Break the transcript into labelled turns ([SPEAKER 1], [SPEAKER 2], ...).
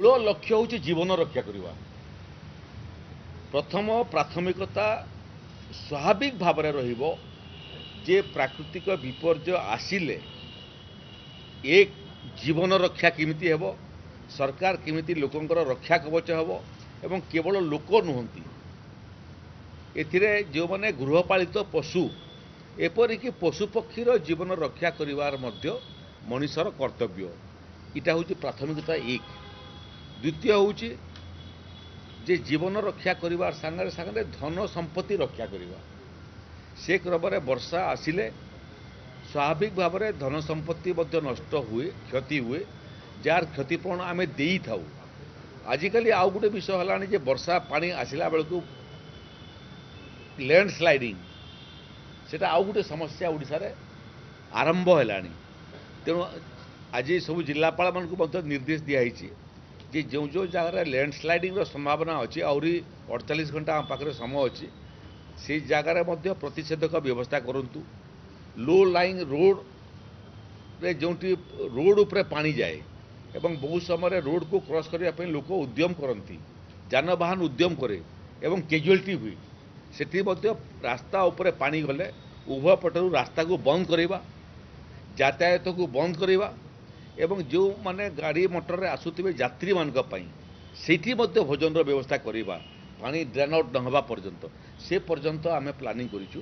[SPEAKER 1] मूल लक्ष्य हूँ जीवन रक्षा करवा। प्रथम प्राथमिकता स्वाभाविक भाव में रहिबो जे प्राकृतिक विपर्य आसिले एक जीवन रक्षा केमिति हेबो, सरकार केमिति लोकंकर रक्षा कवच हेबो एवं केवल लोक नुहंती एथिरे जो माने गृहपालित पशु एपरिक पशुपक्षीर जीवन रक्षा करिवार मध्य मनुष्यर कर्तव्य। इटा हूँ प्राथमिकता एक। द्वितीय हूँ जे जीवन रक्षा करिवार संगे संगे धन संपत्ति रक्षा करिवा। से क्रम वर्षा आसिले स्वाभाविक भाव में धन संपत्ति मध्य नष्ट हुए, क्षति हुए, जार क्षतिपूरण आम दे था। आजिकल आउ गोटे विषय है जे वर्षा पानी आसला बेलू लैंडस्लाइडिंग सेटा आउ गोटे समस्या ओडिशा रे आरंभ है। तेणु आज सब जिलापाल मान निर्देश दिखाई जे जो जो जगह लैंडस्लाइडिंग संभावना अच्छी आहरी 48 घंटा आम पाखे समय अच्छी से जगार प्रतिषेधक व्यवस्था करूँ। लो लाइंग रोड रे जो रोड उपरे पानी जाए एवं बहुत समय रोड को क्रॉस करने लोक उद्यम करती, जानवाहन उद्यम करे एवं कैजुअलिटी हुई। सेठी मध्य रास्ता उपरे पानी गले उभय पटरू रास्ता को बंद करवा, यातायात को बंद करवा एवं जो माने गाड़ी मोटर रे आसुथिबे यात्री मानक पई सेठी मध्य भोजन व्यवस्था करवा, पानी ड्रेन आउट न होगा पर्यंत से पर्यंत आम प्लानिंग करिछु।